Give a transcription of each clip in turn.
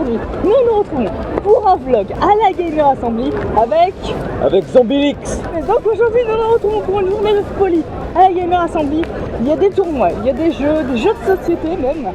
aujourd'hui, nous nous retrouvons pour un vlog à la Gamer Assembly avec Zombielix. Et donc aujourd'hui, nous nous retrouvons pour une journée de folie à la Gamer Assembly. Il y a des tournois, il y a des jeux de société même.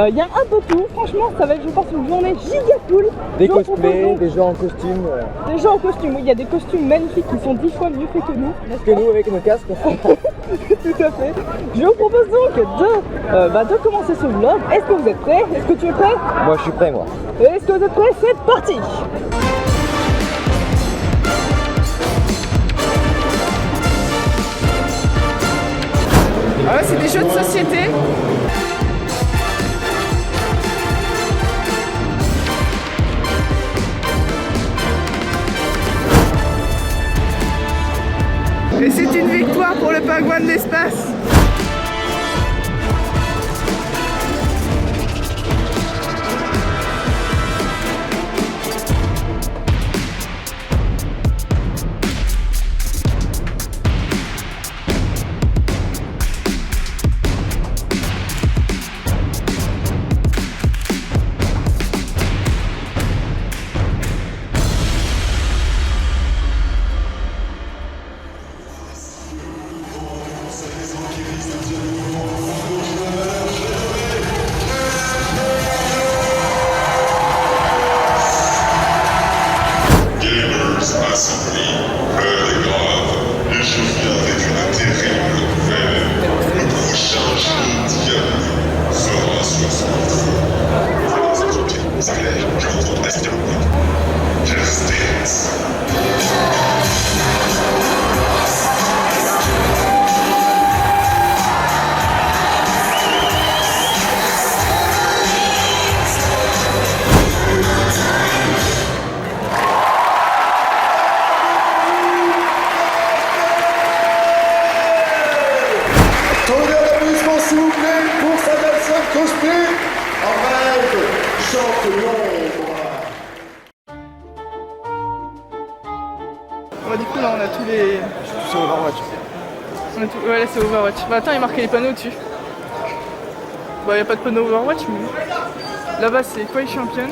Il y a un peu tout. Franchement, ça va être, je pense, une journée giga cool. Des cosplays, des gens en costume. Des gens en costume, oui, il y a des costumes magnifiques qui sont 10 fois mieux faits que nous. Que nous avec nos casques. Tout à fait. Je vous propose donc de commencer ce vlog. Est-ce que vous êtes prêts? Est-ce que tu es prêt? Moi je suis prêt moi. Est-ce que vous êtes prêts? C'est parti! Ah ouais, c'est des jeux de société. Et c'est une victoire pour le pingouin de l'espace. Bon, du coup là on a tous les... C'est Overwatch. Ouais là c'est Overwatch. Bah attends, il y a marqué les panneaux dessus. Bah il n'y a pas de panneau Overwatch mais... Là-bas c'est Koi Champion.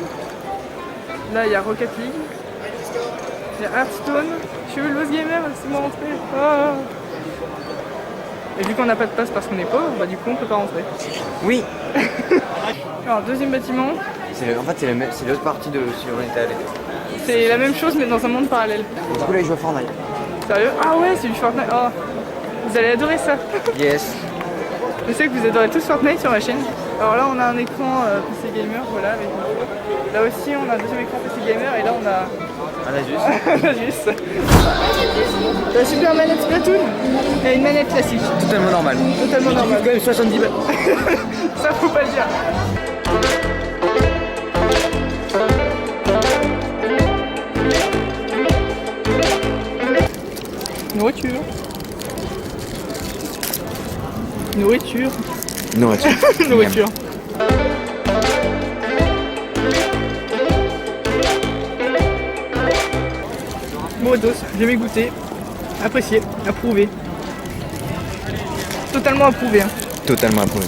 Là il y a Rocket League. Il y a Hearthstone. Je suis Lost Gamer, laissez-moi rentrer. Oh. Et vu qu'on n'a pas de passe parce qu'on est pauvre, bah du coup on peut pas rentrer. Oui. Alors deuxième bâtiment. En fait c'est l'autre partie de si on était allé. C'est la même chose mais dans un monde parallèle. Du coup là il joue à Fortnite. Sérieux? Ah ouais, c'est du Fortnite. Oh. Vous allez adorer ça. Yes. Je sais que vous adorez tous Fortnite sur ma chaîne. Alors là on a un écran PC Gamer, voilà. Avec... Là aussi on a un deuxième écran PC Gamer et là on a... Un Asus. Un Asus. La super manette Splatoon et une manette classique. Totalement normal. Totalement normal. Quand même 70 balles. Ça faut pas le dire. Nourriture. Nourriture. Nourriture. Nourriture. Modos, jamais goûté, apprécié, approuvé. Totalement approuvé. Hein. Totalement approuvé.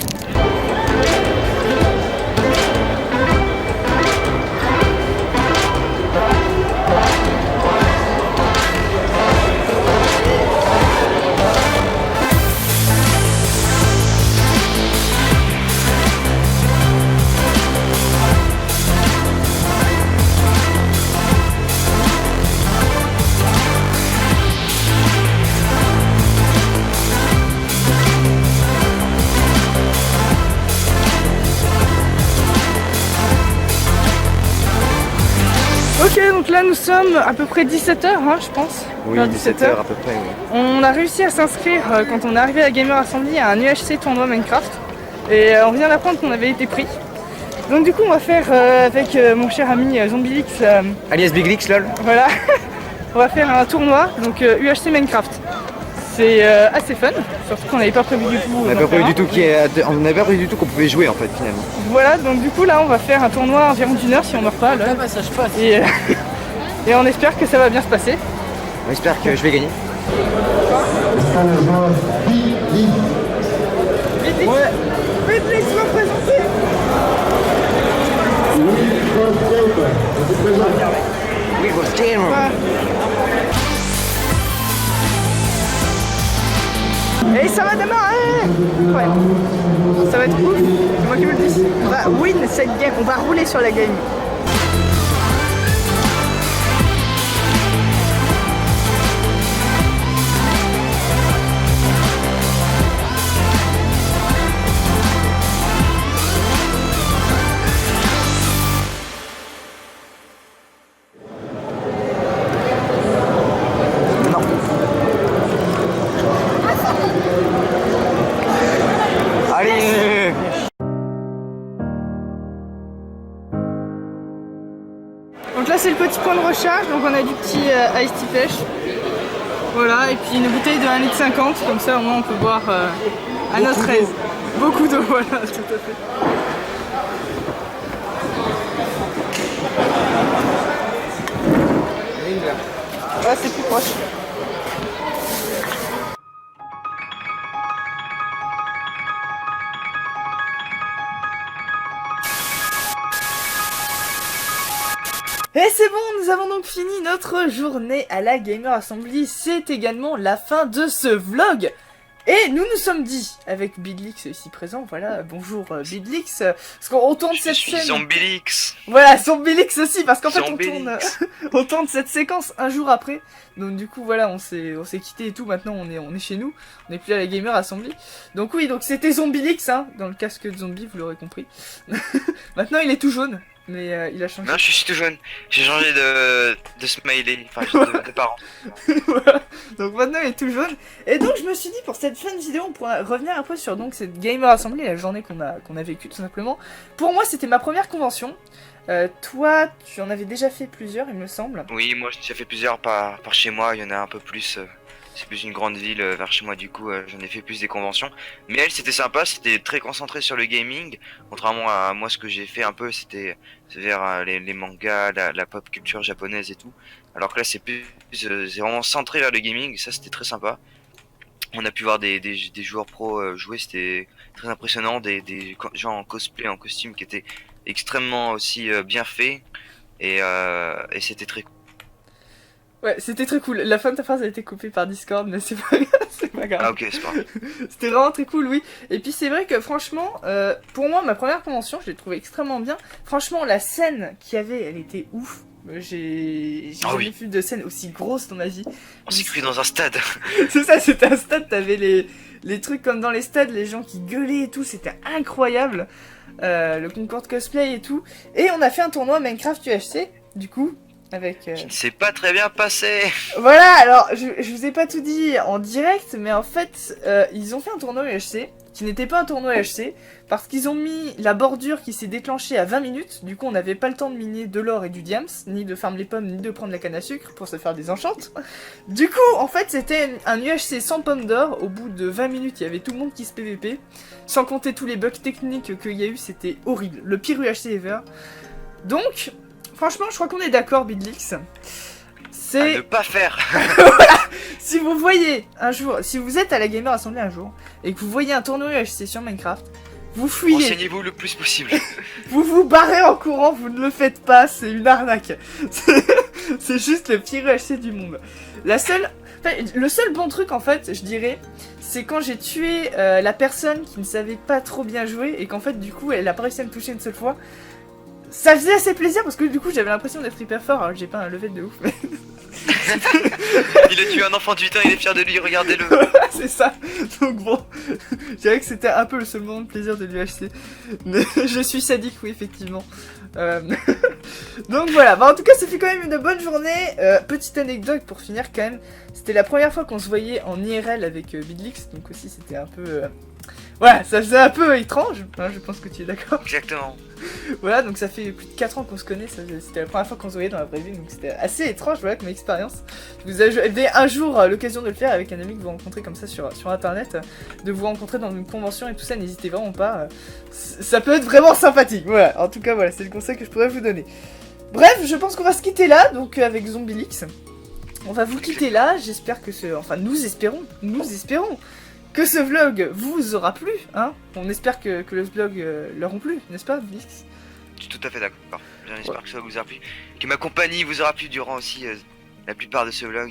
Ok, donc là nous sommes à peu près 17h, hein, je pense. Oui, 17h à peu près, oui. On a réussi à s'inscrire quand on est arrivé à la Gamer Assembly à un UHC tournoi Minecraft. Et on vient d'apprendre qu'on avait été pris. Donc du coup on va faire avec mon cher ami Zombielix... Alias Big Leaks, lol. Voilà. On va faire un tournoi, donc UHC Minecraft. C'est assez fun, surtout qu'on n'avait pas prévu du tout. On n'avait pas prévu du tout qu'on pouvait jouer en fait finalement. Voilà, donc du coup là on va faire un tournoi environ d'une heure si on meurt pas. Là. Ça je passe. Et on espère que ça va bien se passer. On espère que je vais gagner. Vite, va présenter. We will stay in room. Et ça va démarrer. Incroyable. Ça va être ouf. C'est moi qui vous le dis. On va win cette game. On va rouler sur la game. Allez. Donc là c'est le petit point de recharge, donc on a du petit Ice Tea pêche. Voilà, et puis une bouteille de 1,50 litre, comme ça au moins on peut boire à notre aise. Beaucoup d'eau, voilà, tout à fait. Voilà, c'est plus proche. Et c'est bon, nous avons donc fini notre journée à la Gamer Assembly. C'est également la fin de ce vlog. Et nous nous sommes dit, avec Bidlix ici présent, voilà, bonjour Bidlix, parce qu'on tourne cette Je scène... suis Zombilix. Voilà, Zombilix aussi, parce qu'en fait Zombilix. on tourne cette séquence un jour après. Donc du coup voilà, on s'est quitté et tout, maintenant on est chez nous, on n'est plus à la Gamer Assembly. Donc oui, donc c'était Zombilix, hein, dans le casque de zombie, vous l'aurez compris. Maintenant il est tout jaune. Mais il a changé. Non, je suis tout jeune. J'ai changé de smiley, enfin de parents. Voilà. Donc maintenant il est tout jaune. Et donc je me suis dit pour cette fin de vidéo on pourrait revenir un peu sur donc cette Gamer Assembly, la journée qu'on a vécue tout simplement. Pour moi c'était ma première convention. Toi tu en avais déjà fait plusieurs il me semble. Oui, moi j'ai fait plusieurs par chez moi, il y en a un peu plus. C'est plus une grande ville vers chez moi, du coup j'en ai fait plus des conventions. Mais elle c'était sympa, c'était très concentré sur le gaming. Contrairement à moi ce que j'ai fait un peu c'était vers les mangas, la pop culture japonaise et tout. Alors que là c'est plus c'est vraiment centré vers le gaming, ça c'était très sympa. On a pu voir des joueurs pro jouer, c'était très impressionnant, des gens en cosplay, en costume qui étaient extrêmement aussi bien faits. Et c'était très cool. Ouais, c'était très cool. La fin de ta phrase a été coupée par Discord, mais c'est pas grave, c'est pas grave. Ah ok, c'est pas grave. C'était vraiment très cool, oui. Et puis c'est vrai que franchement, pour moi, ma première convention, je l'ai trouvée extrêmement bien. Franchement, la scène qu'il y avait, elle était ouf. J'ai jamais vu de scène aussi grosse dans ma vie. On s'est cru dans un stade. C'est ça, c'était un stade, t'avais les trucs comme dans les stades, les gens qui gueulaient et tout, c'était incroyable. Le concours de cosplay et tout. Et on a fait un tournoi Minecraft UHC, du coup. Avec, Qui ne s'est pas très bien passé. Voilà, alors je vous ai pas tout dit en direct, mais en fait ils ont fait un tournoi UHC qui n'était pas un tournoi UHC parce qu'ils ont mis la bordure qui s'est déclenchée à 20 minutes. Du coup on n'avait pas le temps de miner de l'or et du diams, ni de farmer les pommes, ni de prendre la canne à sucre pour se faire des enchantes. Du coup en fait c'était un UHC sans pommes d'or. Au bout de 20 minutes il y avait tout le monde qui se PVP, sans compter tous les bugs techniques qu'il y a eu. C'était horrible, le pire UHC ever. Donc franchement, je crois qu'on est d'accord, Bidlix. C'est... À ne pas faire. Voilà. Si vous voyez un jour, si vous êtes à la Gamer Assembly un jour, et que vous voyez un tournoi UHC sur Minecraft, vous fuyez. Renseignez-vous le plus possible. Vous vous barrez en courant, vous ne le faites pas, c'est une arnaque. C'est juste le pire UHC du monde. Le seul bon truc, en fait, je dirais, c'est quand j'ai tué la personne qui ne savait pas trop bien jouer, et qu'en fait, du coup, elle a pas réussi à me toucher une seule fois. Ça faisait assez plaisir parce que du coup j'avais l'impression d'être hyper fort, alors que j'ai pas un level de ouf. Mais... Il a tué un enfant de 8 ans, il est fier de lui, regardez-le. C'est ça. Donc bon, je dirais que c'était un peu le seul moment de plaisir de l'UHC. Mais je suis sadique, oui, effectivement. Donc voilà, bah, en tout cas ça fait quand même une bonne journée. Petite anecdote pour finir quand même, c'était la première fois qu'on se voyait en IRL avec Bidlix, donc aussi c'était un peu... Voilà, ça faisait un peu étrange, hein, je pense que tu es d'accord. Exactement. Voilà, donc ça fait plus de 4 ans qu'on se connaît, c'était la première fois qu'on se voyait dans la vraie vie, donc c'était assez étrange, voilà, comme expérience. Vous avez un jour l'occasion de le faire avec un ami que vous rencontrez comme ça sur internet, de vous rencontrer dans une convention et tout ça, n'hésitez vraiment pas, ça peut être vraiment sympathique, voilà, en tout cas voilà, c'est le conseil que je pourrais vous donner. Bref, je pense qu'on va se quitter là, donc avec Zombilix. On va vous quitter là, j'espère que enfin nous espérons que ce vlog vous aura plu, hein. On espère que le vlog leur ont plu, n'est-ce pas, Bix? suis tout à fait d'accord. J'espère que ça vous aura plu, que ma compagnie vous aura plu durant aussi la plupart de ce vlog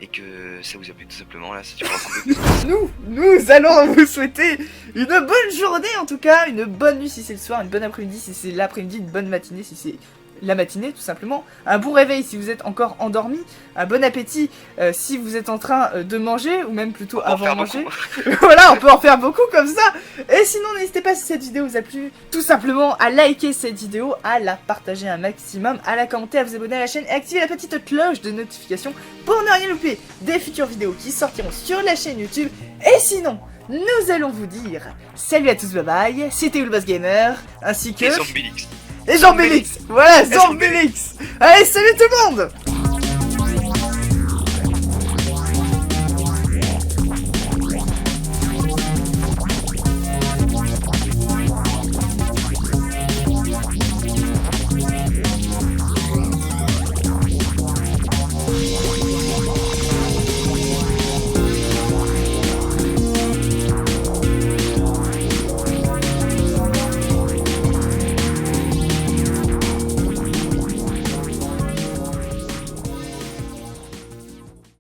et que ça vous a plu tout simplement. Là, c'est Nous allons vous souhaiter une bonne journée en tout cas, une bonne nuit si c'est le soir, une bonne après-midi si c'est l'après-midi, une bonne matinée si c'est la matinée tout simplement, un bon réveil si vous êtes encore endormi, un bon appétit si vous êtes en train de manger ou même plutôt avant de manger. Voilà, on peut en faire beaucoup comme ça. Et sinon n'hésitez pas si cette vidéo vous a plu, tout simplement à liker cette vidéo, à la partager un maximum, à la commenter, à vous abonner à la chaîne et activer la petite cloche de notification pour ne rien louper des futures vidéos qui sortiront sur la chaîne YouTube. Et sinon, nous allons vous dire salut à tous, bye bye, c'était Ulboss Gamer, ainsi que... Et Zombélix. Et Jean-Bélix. Voilà, Jean-Bélix. Allez, salut tout le monde.